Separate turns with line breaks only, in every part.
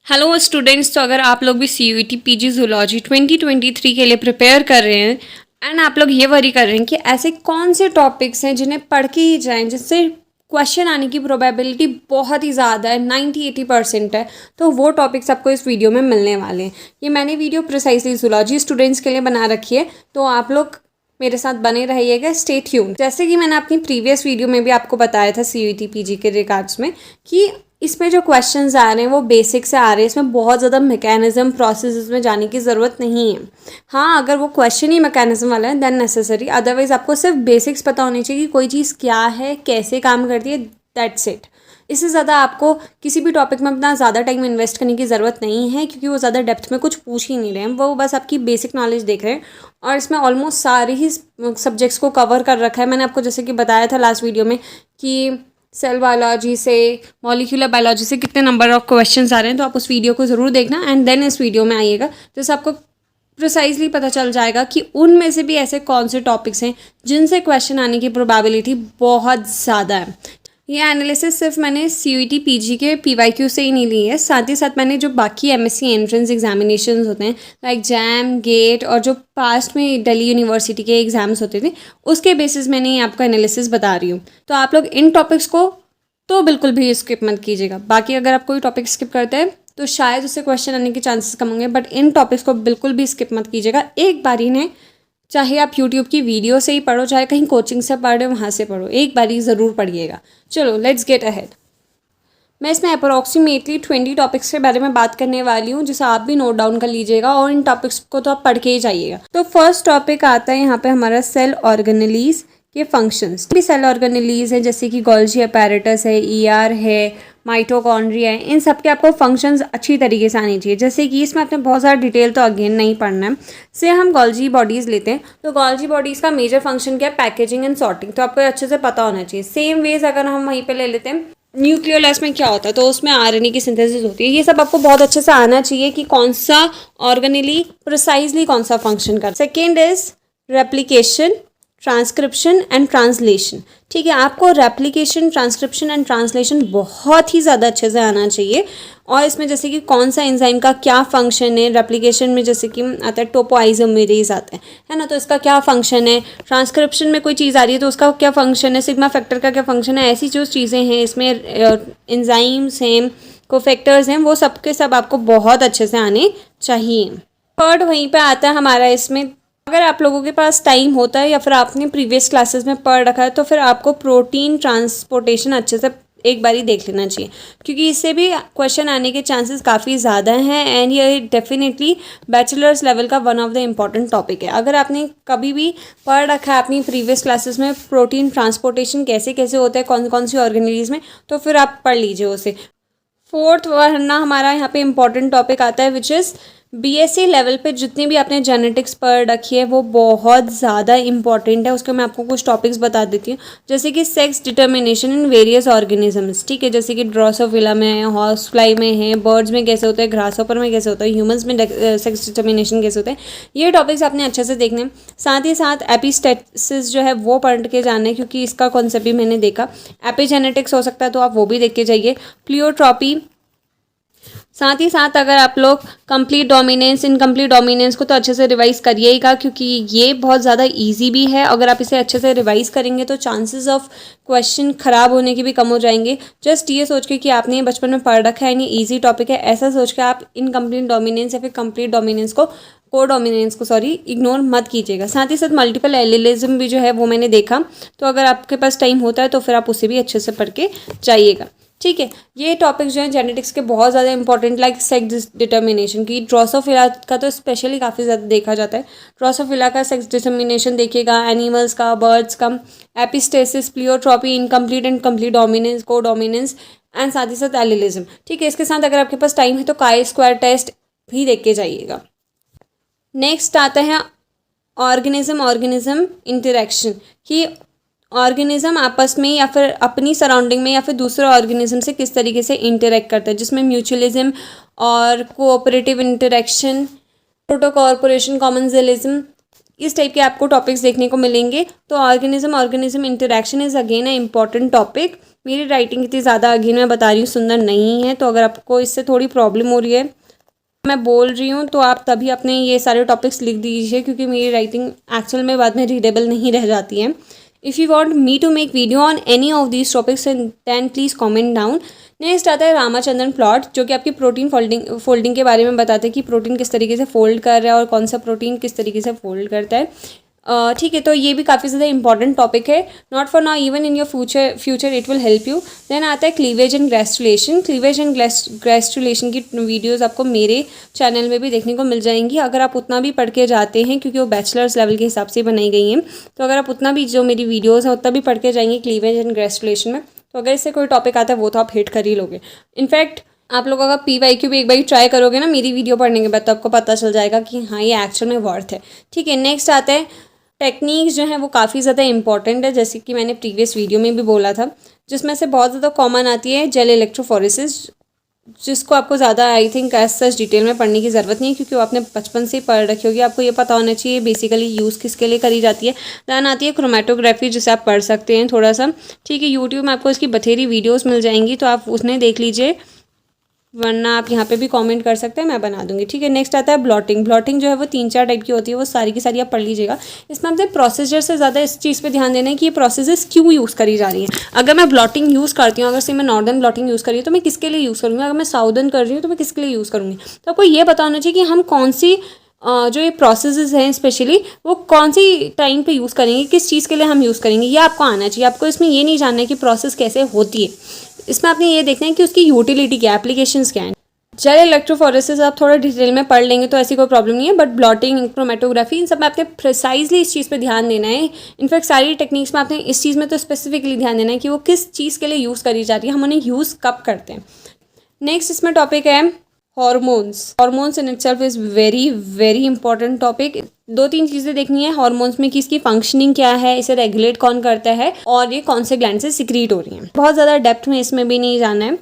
Hello students, तो अगर आप लोग भी C U E T P G zoology 2023 के लिए प्रिपेयर कर रहे हैं एंड आप लोग ये वरी कर रहे हैं कि ऐसे कौन से टॉपिक्स हैं जिन्हें पढ़ के ही जाएं जिससे क्वेश्चन आने की प्रोबेबिलिटी बहुत ही ज़्यादा है, 90-80% है, तो वो टॉपिक्स आपको इस वीडियो में मिलने वाले हैं। ये मैंने वीडियो प्रिसाइसली जूलॉजी स्टूडेंट्स के लिए बना रखी है, तो आप लोग मेरे साथ बने रहिएगा, स्टे ट्यून्ड। जैसे कि मैंने अपनी प्रीवियस वीडियो में भी आपको बताया था C U E T P G के रिगार्ड्स में कि इसमें जो क्वेश्चंस आ रहे हैं वो बेसिक से आ रहे हैं, इसमें बहुत ज़्यादा मैकेनिज्म प्रोसेस में जाने की ज़रूरत नहीं है। हाँ, अगर वो क्वेश्चन ही मैकेनिज्म वाला है देन नेसेसरी, अदरवाइज आपको सिर्फ बेसिक्स पता होनी चाहिए कि कोई चीज़ क्या है, कैसे काम करती है, दैट्स इट। इससे ज़्यादा आपको किसी भी टॉपिक में अपना ज़्यादा टाइम इन्वेस्ट करने की ज़रूरत नहीं है, क्योंकि वो ज़्यादा डेप्थ में कुछ पूछ ही नहीं रहे हैं, वो बस आपकी बेसिक नॉलेज देख रहे हैं। और इसमें ऑलमोस्ट सारे ही सब्जेक्ट्स को कवर कर रखा है। मैंने आपको जैसे कि बताया था लास्ट वीडियो में कि सेल बायोलॉजी से, मॉलिक्यूलर बायोलॉजी से कितने नंबर ऑफ क्वेश्चंस आ रहे हैं, तो आप उस वीडियो को ज़रूर देखना एंड देन इस वीडियो में आइएगा, जिससे आपको प्रिसाइजली पता चल जाएगा कि उनमें से भी ऐसे कौन से टॉपिक्स हैं जिनसे क्वेश्चन आने की प्रोबेबिलिटी बहुत ज़्यादा है। ये एनालिसिस सिर्फ मैंने C U E T P G के पी वाई क्यू से ही नहीं ली है, साथ ही साथ मैंने जो बाकी M S C entrance examination होते हैं लाइक जैम, गेट और जो पास्ट में दिल्ली यूनिवर्सिटी के एग्ज़ाम्स होते थे उसके बेसिस मैंने ये आपको एनालिसिस बता रही हूँ। तो आप लोग इन टॉपिक्स को तो बिल्कुल भी स्किप मत कीजिएगा। बाकी अगर आप कोई टॉपिक स्किप करते हैं तो शायद उससे क्वेश्चन आने के चांसेस कम होंगे, बट इन टॉपिक्स को बिल्कुल भी स्किप मत कीजिएगा। एक बार इन्हें, चाहे आप यूट्यूब की वीडियो से ही पढ़ो, चाहे कहीं कोचिंग से पढ़ रहे हो वहाँ से पढ़ो, एक बार ही ज़रूर पढ़िएगा। चलो लेट्स गेट अहेड। मैं इसमें अप्रॉक्सीमेटली 20 टॉपिक्स के बारे में बात करने वाली हूँ, जिसे आप भी नोट डाउन कर लीजिएगा और इन टॉपिक्स को तो आप पढ़ के ही जाइएगा। तो फर्स्ट टॉपिक आता है यहाँ पे हमारा सेल ऑर्गेनेलीज के फंक्शंस। भी सेल ऑर्गेनेलीज है जैसे कि गोल्जी अपैरेटस है, ईआर है, माइटोकॉन्ड्रिया है, इन सब के आपको फंक्शंस अच्छी तरीके से आनी चाहिए। जैसे कि इसमें आपने बहुत सारा डिटेल तो अगेन नहीं पढ़ना है। से हम गोल्जी बॉडीज़ लेते हैं, तो गोल्जी बॉडीज़ का मेजर फंक्शन क्या है? पैकेजिंग एंड सॉर्टिंग, तो आपको अच्छे से पता होना चाहिए। सेम वेज अगर हम वहीं पे ले लेते हैं न्यूक्लियोलस में क्या होता है, तो उसमें आरएनए की सिंथेसिस होती है। ये सब आपको बहुत अच्छे से आना चाहिए कि कौन सा ऑर्गेनेली प्रिसाइजली कौन सा फंक्शन कर। Second is replication, transcription and translation. ठीक है, आपको रेप्लिकेशन, ट्रांसक्रिप्शन एंड ट्रांसलेशन बहुत ही ज़्यादा अच्छे से आना चाहिए। और इसमें जैसे कि कौन सा एंजाइम का क्या फंक्शन है, रेप्लिकेशन में जैसे कि आता है टोपोआइसोमेरेज आता है ना, तो इसका क्या फंक्शन है। ट्रांसक्रिप्शन में कोई चीज़ आ रही है तो उसका क्या फंक्शन है, सिग्मा फैक्टर का क्या फंक्शन है। ऐसी जो चीज़ें हैं इसमें, एंजाइम्स हैं, कोफैक्टर्स हैं, वो सब के सब आपको बहुत अच्छे से आने चाहिए। थर्ड वहीं पे आता है हमारा, इसमें अगर आप लोगों के पास टाइम होता है या फिर आपने प्रीवियस क्लासेस में पढ़ रखा है तो फिर आपको प्रोटीन ट्रांसपोर्टेशन अच्छे से एक बार ही देख लेना चाहिए, क्योंकि इससे भी क्वेश्चन आने के चांसेस काफ़ी ज़्यादा हैं एंड ये डेफिनेटली बैचलर्स लेवल का one of the important topic है। अगर आपने कभी भी पढ़ रखा है अपनी प्रीवियस क्लासेस में प्रोटीन ट्रांसपोर्टेशन कैसे कैसे होता है कौन कौन सी ऑर्गेनेलीज में, तो फिर आप पढ़ लीजिए उसे। फोर्थ वरना हमारा यहाँ पे इम्पॉर्टेंट टॉपिक आता है विच इज़ बीएससी लेवल पे जितनी भी आपने जेनेटिक्स पढ़ रखी है वो बहुत ज़्यादा इंपॉर्टेंट है। उसके मैं आपको कुछ टॉपिक्स बता देती हूँ, जैसे कि sex determination in various organisms. ठीक है, जैसे कि ड्रोसोफिला में है, हॉर्स फ्लाई में है, बर्ड्स में कैसे होता है, ग्रासहॉपर में कैसे होता है, ह्यूमंस में सेक्स डिटर्मिनेशन कैसे होता है, ये टॉपिक्स आपने अच्छे से देखने। साथ ही साथ एपिस्टेसिस जो है वो पढ़ के जाना है, क्योंकि इसका कॉन्सेप्ट भी मैंने देखा। एपिजेनेटिक्स हो सकता है तो आप वो भी देख के जाइए। प्लियोट्रॉपी, साथ ही साथ अगर आप लोग कंप्लीट डोमिनेंस, इनकम्प्लीट डोमिनेंस को तो अच्छे से रिवाइज करिएगा, क्योंकि ये बहुत ज़्यादा इजी भी है। अगर आप इसे अच्छे से रिवाइज करेंगे तो चांसेस ऑफ क्वेश्चन ख़राब होने के भी कम हो जाएंगे। जस्ट ये सोच के कि आपने ये बचपन में पढ़ रखा है, ये ईजी टॉपिक है, ऐसा सोच के आप इनकम्प्लीट डोमिनेंस या फिर कंप्लीट डोमिनेंस को, कोडोमिनेंस को इग्नोर मत कीजिएगा। साथ ही साथ मल्टीपल एलिलिज्म भी जो है वो मैंने देखा, तो अगर आपके पास टाइम होता है तो फिर आप उसे भी अच्छे से पढ़ के जाइएगा। ठीक है, ये टॉपिक्स जो हैं जेनेटिक्स के बहुत ज़्यादा इंपॉर्टेंट, लाइक सेक्स डिटर्मिनेशन की। ड्रोसोफिला का तो स्पेशली काफ़ी ज़्यादा देखा जाता है। ड्रोसोफिला का सेक्स डिटर्मिनेशन देखिएगा, एनिमल्स का, बर्ड्स का, epistasis, pleiotropy, incomplete and complete dominance, को डोमिनेंस एंड साथ ही साथ एलिलिज्म। ठीक है, इसके साथ अगर आपके पास टाइम है तो काई स्क्वायर टेस्ट भी देख के जाइएगा। नेक्स्ट आता है ऑर्गेनिज्म ऑर्गेनिज्म इंटरेक्शन, कि ऑर्गेनिज्म आपस में या फिर अपनी सराउंडिंग में या फिर दूसरे ऑर्गेनिज्म से किस तरीके से इंटरेक्ट करता है, जिसमें म्यूचुअलिज्म और कोऑपरेटिव इंटरेक्शन, प्रोटोकॉर्पोरेशन, कॉमन्सलिज्म, इस टाइप के आपको टॉपिक्स देखने को मिलेंगे। तो organism interaction is again a important topic. मेरी राइटिंग इतनी ज़्यादा अगेन मैं बता रही हूँ सुंदर नहीं है, तो अगर आपको इससे थोड़ी प्रॉब्लम हो रही है मैं बोल रही हूँ तो आप तभी अपने ये सारे टॉपिक्स लिख दीजिए, क्योंकि मेरी राइटिंग एक्चुअल में बाद में रीडेबल नहीं रह जाती है। If you want me to make video on any of these topics then please comment down. Next आता है रामाचंद्रन प्लॉट, जो कि आपकी प्रोटीन फोल्डिंग के बारे में बताते हैं कि प्रोटीन किस तरीके से फोल्ड कर रहा है और कौन सा प्रोटीन किस तरीके से फोल्ड करता है। ठीक है, तो ये भी काफ़ी ज़्यादा इंपॉर्टेंट टॉपिक है। Not for now, even in your future it will help you. Then आता है cleavage and gastrulation. Cleavage and gastrulation की वीडियोस आपको मेरे चैनल में भी देखने को मिल जाएंगी, अगर आप उतना भी पढ़ के जाते हैं, क्योंकि वो बैचलर्स लेवल के हिसाब से बनाई गई हैं। तो अगर आप उतना भी जो मेरी वीडियोज़ हैं उतना भी पढ़ के जाएंगे क्लीवेज एंड ग्रेस्टुलेशन में, तो अगर इससे कोई टॉपिक आता है वो तो आप हिट कर ही लोगे। इनफैक्ट आप लोग अगर PYQ भी एक बार ट्राई करोगे ना मेरी वीडियो पढ़ने के बाद, तो आपको पता चल जाएगा कि हाँ ये एक्चुअल में वर्थ है। ठीक है, नेक्स्ट आता है टेक्निक्स जो है वो काफ़ी ज़्यादा इंपॉर्टेंट है, जैसे कि मैंने प्रीवियस वीडियो में भी बोला था, जिसमें से बहुत ज़्यादा कॉमन आती है जेल इलेक्ट्रोफोरेसिस, जिसको आपको ज़्यादा I think as such detail में पढ़ने की ज़रूरत नहीं है, क्योंकि वो आपने बचपन से ही पढ़ रखी होगी, आपको ये पता होना चाहिए बेसिकली यूज़ किसके लिए करी जाती है। दैन आती है क्रोमेटोग्राफी, जिसे आप पढ़ सकते हैं थोड़ा सा। ठीक है, यूट्यूब में आपको इसकी बथेरी वीडियोज़ मिल जाएंगी, तो आप उसने देख लीजिए, वरना आप यहाँ पे भी कमेंट कर सकते हैं, मैं बना दूंगी। ठीक है, नेक्स्ट आता है ब्लॉटिंग। ब्लॉटिंग जो है वो 3-4 टाइप की होती है, वो सारी की सारी आप पढ़ लीजिएगा। इसमें आपने प्रोसीजर से ज़्यादा इस चीज़ पे ध्यान देना है कि ये प्रोसेसेस क्यों यूज़ करी जा रही हैं। अगर मैं ब्लॉटिंग यूज़ करती हूँ, अगर से मैं नॉर्दर्न ब्लॉटिंग यूज़ कर रही हूँ तो मैं किसके लिए यूज़ करूँगी, अगर मैं साउदर्न कर रही हूँ तो मैं किसके लिए यूज़ करूँगी। तो आपको ये पता होना चाहिए कि हम कौन सी जो ये प्रोसेसेस हैं स्पेशली वो कौन सी टाइम पे यूज़ करेंगे, किस चीज़ के लिए हम यूज़ करेंगे, ये आपको आना चाहिए। आपको इसमें ये नहीं जानना है कि प्रोसेस कैसे होती है, इसमें आपने ये देखना है कि उसकी यूटिलिटी क्या है, एप्लीकेशंस क्या है। जेल इलेक्ट्रोफोरेसिस आप थोड़ा डिटेल में पढ़ लेंगे तो ऐसी कोई प्रॉब्लम नहीं है, बट ब्लॉटिंग, क्रोमेटोग्राफी, इन सब में आपने प्रिसाइजली इस चीज़ पे ध्यान देना है। इनफैक्ट सारी टेक्निक्स में आपने इस चीज़ में तो स्पेसिफिकली ध्यान देना है कि वो किस चीज़ के लिए यूज़ करी जाती है, हम उन्हें यूज़ कब करते हैं। नेक्स्ट इसमें टॉपिक है hormones. Hormones in itself is very very important topic. 2-3 चीज़ें देखनी है हॉर्मोन्स में कि इसकी फंक्शनिंग क्या है, इसे रेगुलेट कौन करता है और ये कौन से ग्लैंड से सिक्रीट हो रही हैं। बहुत ज़्यादा डेप्थ में इसमें भी नहीं जाना है,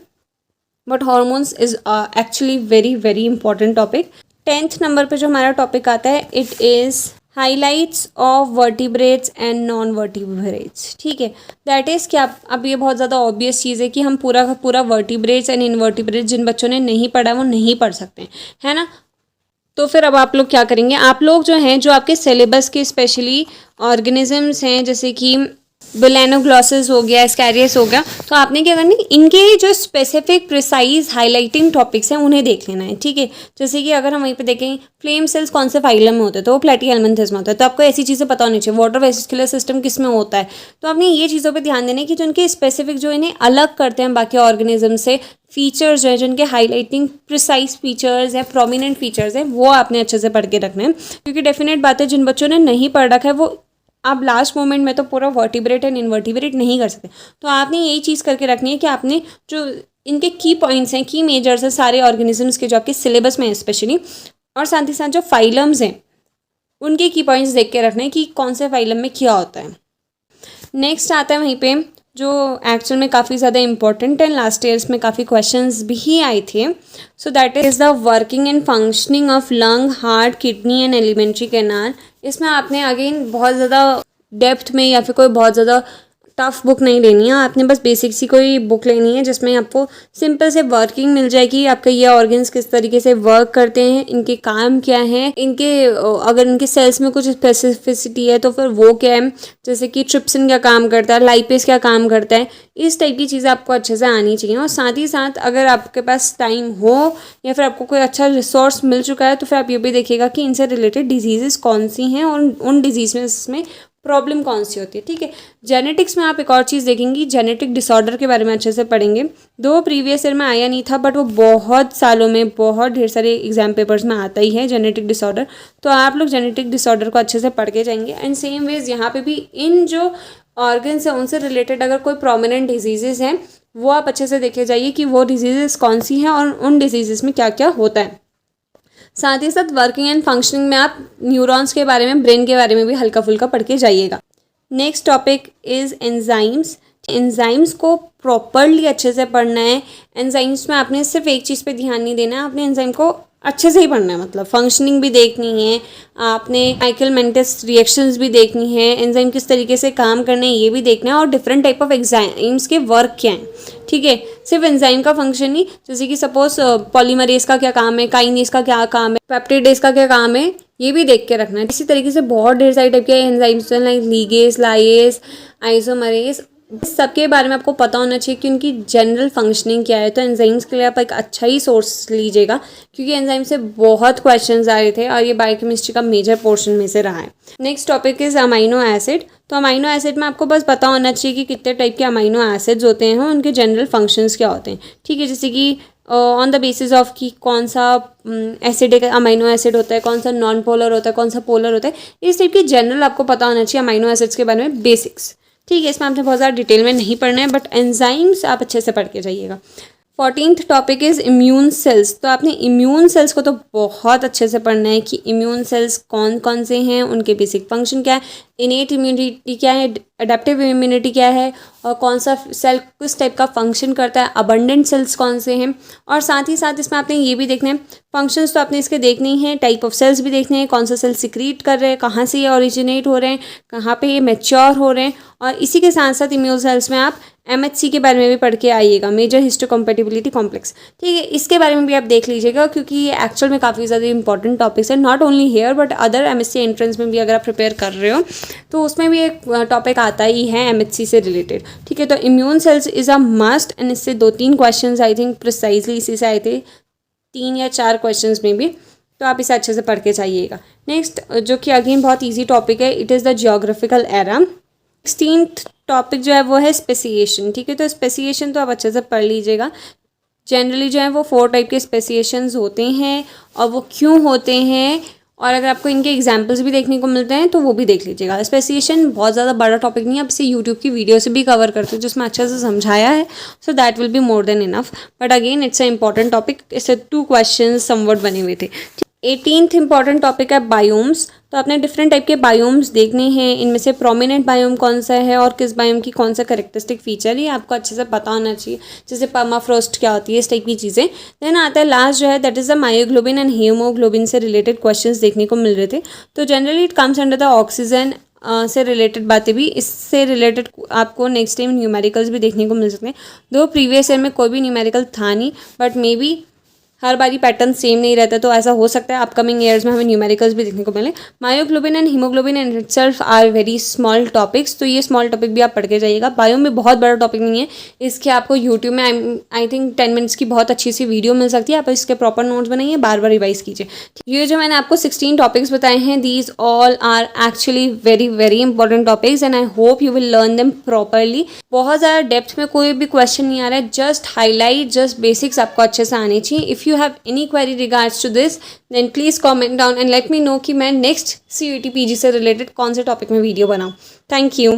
but hormones is actually very very important topic. 10th number पे जो हमारा टॉपिक आता है it is highlights of vertebrates and non vertebrates. ठीक है, दैट इज़ क्या, अब ये बहुत ज़्यादा ऑब्वियस चीज़ है कि हम पूरा का पूरा वर्टिब्रेट्स एंड इनवर्टिब्रेट्स जिन बच्चों ने नहीं पढ़ा वो नहीं पढ़ सकते, है ना। तो फिर अब आप लोग क्या करेंगे, आप लोग जो हैं जो आपके सिलेबस के स्पेशली ऑर्गेनिजम्स हैं, जैसे कि बेलेनोग्लॉसेस हो गया, स्कैरियस हो गया, तो आपने क्या करना है, इनके जो स्पेसिफिक प्रिसाइज हाइलाइटिंग टॉपिक्स हैं उन्हें देख लेना है। ठीक है, जैसे कि अगर हम वहीं पे देखें फ्लेम सेल्स कौन से फाइलम में होते हैं, तो वो प्लेटीहेल्मिन्थेस में होता है, तो आपको ऐसी चीज़ें पता होनी चाहिए। वाटर वेसिकुलर सिस्टम किस में होता है, तो आपने ये चीज़ों पे ध्यान देना है कि जो उनके स्पेसिफिक जो इन्हें अलग करते हैं बाकी ऑर्गेनिज्म से, फीचर्स जो है, जो उनके हाईलाइटिंग प्रिसाइज फीचर्स हैं, प्रोमिनेंट फीचर्स हैं, वो आपने अच्छे से पढ़ के रखना है। क्योंकि डेफिनेट बात है जिन बच्चों ने नहीं पढ़ रखा है वो आप लास्ट मोमेंट में तो पूरा वर्टिब्रेट एंड इनवर्टिब्रेट नहीं कर सकते। तो आपने यही चीज़ करके रखनी है कि आपने जो इनके की पॉइंट्स हैं, की मेजर्स हैं सारे ऑर्गेनिजम्स के जो आपके सिलेबस में है स्पेशली, और साथ ही साथ जो फाइलम्स हैं उनके की पॉइंट्स देख के रखना है कि कौन से फाइलम में क्या होता है। नेक्स्ट आता है वहीं पे जो एक्चुअल में काफ़ी ज़्यादा इंपॉर्टेंट है, लास्ट ईयर्स में काफ़ी क्वेश्चंस भी आए थे। So that is the working and functioning of lung, heart, kidney and alimentary canal. इसमें आपने अगेन बहुत ज़्यादा डेप्थ में या फिर कोई बहुत ज़्यादा टफ बुक नहीं लेनी है, आपने बस बेसिक सी कोई बुक लेनी है जिसमें आपको सिंपल से वर्किंग मिल जाएगी, आपके ये ऑर्गन्स किस तरीके से वर्क करते हैं, इनके काम क्या है, इनके अगर इनके सेल्स में कुछ स्पेसिफिसिटी है तो फिर वो क्या है, जैसे कि ट्रिप्सिन क्या काम करता है, लाइपेज क्या काम करता है, इस टाइप की चीज़ें आपको अच्छे से आनी चाहिए। और साथ ही साथ अगर आपके पास टाइम हो या फिर आपको कोई अच्छा रिसोर्स मिल चुका है तो फिर आप ये भी देखिएगा कि इनसे रिलेटेड डिजीज़ कौन सी हैं और उन डिजीज़ में प्रॉब्लम कौन सी होती है। ठीक है, जेनेटिक्स में आप एक और चीज़ देखेंगी, जेनेटिक डिसऑर्डर के बारे में अच्छे से पढ़ेंगे। दो प्रीवियस ईयर में आया नहीं था बट वो बहुत सालों में बहुत ढेर सारे एग्जाम पेपर्स में आता ही है जेनेटिक डिसऑर्डर, तो आप लोग जेनेटिक डिसऑर्डर को अच्छे से पढ़ के जाएंगे। एंड सेम वेज यहाँ पे भी इन जो ऑर्गन्स हैं उनसे रिलेटेड अगर कोई प्रोमिनेंट डिजीज़ हैं वो आप अच्छे से देखे जाइए कि वो डिजीज़ कौन सी हैं और उन डिजीज़ में क्या क्या होता है। साथ ही साथ वर्किंग एंड फंक्शनिंग में आप न्यूरॉन्स के बारे में, ब्रेन के बारे में भी हल्का फुल्का पढ़ के जाइएगा। Next topic is enzymes. Enzymes को प्रॉपरली अच्छे से पढ़ना है। एंजाइम्स में आपने सिर्फ एक चीज़ पे ध्यान नहीं देना है, आपने एंजाइम को अच्छे से ही पढ़ना है, मतलब फंक्शनिंग भी देखनी है आपने, माइकल मेंटेस रिएक्शंस भी देखनी है, एंजाइम किस तरीके से काम करने हैं ये भी देखना है, और डिफरेंट टाइप ऑफ एंजाइम्स के वर्क क्या हैं, ठीक है। सिर्फ एंजाइम का फंक्शन नहीं, जैसे कि सपोज पॉलीमरेज का क्या काम है, काइनेज का क्या काम है, पेप्टिडेज का क्या काम है, ये भी देख के रखना है। इसी तरीके से बहुत ढेर सारे टाइप के एंजाइम्स हैं, लाइक लीगेस, लाइएस, आइसोमरेज, इस सबके बारे में आपको पता होना चाहिए कि उनकी जनरल फंक्शनिंग क्या है। तो एंजाइम्स के लिए आप एक अच्छा ही सोर्स लीजिएगा, क्योंकि एंजाइम से बहुत क्वेश्चंस आए थे और ये बायोकेमिस्ट्री का मेजर पोर्शन में से रहा है। Next topic is amino acid. तो अमाइनो एसिड में आपको बस पता होना चाहिए कि कितने टाइप के अमाइनो एसिड्स होते हैं, उनके जनरल फंक्शंस क्या होते हैं, ठीक है। जैसे कि ऑन द बेसिस ऑफ कि कौन सा एसिडिक अमाइनो एसिड होता है, कौन सा नॉन पोलर होता है, कौन सा पोलर होता है, इस टाइप की जनरल आपको पता होना चाहिए अमाइनो एसिड्स के बारे में बेसिक्स, ठीक है। इसमें आपने बहुत ज़्यादा डिटेल में नहीं पढ़ना है, बट एंजाइम्स आप अच्छे से पढ़ के जाइएगा। 14th topic is immune cells. तो आपने इम्यून सेल्स को तो बहुत अच्छे से पढ़ना है कि इम्यून सेल्स कौन कौन से हैं, उनके बेसिक फंक्शन क्या है, इनेट इम्यूनिटी क्या है, अडेप्टिव इम्यूनिटी क्या है, और कौन सा सेल किस टाइप का फंक्शन करता है, अबंडेंट सेल्स कौन से हैं, और साथ ही साथ इसमें आपने ये भी देखना है, फंक्शंस तो आपने इसके देखने ही हैं, टाइप ऑफ सेल्स भी देखने हैं, कौन सा सेल सिक्रीट कर रहे हैं, कहाँ से ये ओरिजिनेट हो रहे हैं, कहाँ पे ये मैच्योर हो रहे हैं, और इसी के साथ साथ इम्यून सेल्स में आप MHC के बारे में भी पढ़ के आइएगा, मेजर हिस्टोकम्पेटिबिलिटी कॉम्प्लेक्स, ठीक है। इसके बारे में भी आप देख लीजिएगा, क्योंकि ये एक्चुअल में काफ़ी ज़्यादा इंपॉर्टेंट टॉपिक्स है, not only here but other MSc entrance में भी अगर आप प्रिपेयर कर रहे हो तो उसमें भी एक टॉपिक आता ही है MHC से रिलेटेड, ठीक है। तो immune cells is a must, and इससे 2-3 क्वेश्चन आई थिंक प्रिसाइजली इसी से आए थे, 3 या 4 क्वेश्चन में भी, तो आप इसे अच्छे से पढ़ के जाइएगा। नेक्स्ट जो कि अगेन बहुत ईजी टॉपिक है, it is the geographical era. 16th topic जो है वो है स्पेसिएशन, ठीक है। तो स्पेसिएशन तो आप अच्छे से पढ़ लीजिएगा। जनरली जो है वो 4 टाइप के स्पेसिएशंस होते हैं, और वो क्यों होते हैं, और अगर आपको इनके एग्जाम्पल्स भी देखने को मिलते हैं तो वो भी देख लीजिएगा। स्पेसिएशन बहुत ज़्यादा बड़ा टॉपिक नहीं है, आप इसे यूट्यूब की वीडियो से भी कवर करते हो जिसमें अच्छे से समझाया है, so that will be more than enough, but again it's a important topic. इससे 2 क्वेश्चन समवट बने हुए थे। 18th इंपॉर्टेंट टॉपिक है बायोम्स। तो आपने डिफरेंट टाइप के बायोम्स देखने हैं, इनमें से प्रोमिनेंट बायोम कौन सा है और किस बायोम की कौन सा करेक्टरिस्टिक फीचर है, आपको अच्छे से पता होना चाहिए। जैसे पर्माफ्रोस्ट क्या होती है, इस टाइप की चीज़ें। देन आता है लास्ट जो है, that is the myoglobin and haemoglobin से रिलेटेड क्वेश्चंस देखने को मिल रहे थे। तो generally it comes under the oxygen से रिलेटेड बातें भी, इससे रिलेटेड आपको नेक्स्ट टाइम न्यूमेरिकल्स भी देखने को मिल सकते हैं। दो प्रीवियस ईयर में कोई भी न्यूमेरिकल था नहीं, बट मे बी हर बारी पैटर्न सेम नहीं रहता, तो ऐसा हो सकता है अपकमिंग ईयर्स में हमें न्यूमेरिकल्स भी देखने को मिले। Myoglobin and haemoglobin in itself are very small topics, तो ये स्मॉल टॉपिक भी आप पढ़ के जाइएगा। बायो में बहुत बड़ा टॉपिक नहीं है, इसके आपको यूट्यूब में आई थिंक 10 मिनट्स की बहुत अच्छी सी वीडियो मिल सकती है, आप इसके प्रॉपर नोट्स बनाइए, बार बार रिवाइज कीजिए। ये जो मैंने आपको 16 टॉपिक्स बताए हैं, these all are actually very very important topics, and I hope you will learn them properly. बहुत ज़्यादा डेप्थ में कोई भी क्वेश्चन नहीं आ रहा है, जस्ट हाईलाइट, जस्ट बेसिक्स आपको अच्छे से आने चाहिए। If you have any query regards to this then please comment down and let me know कि मैं next CUET PG से related कौन से टॉपिक में वीडियो बनाऊँ। Thank you.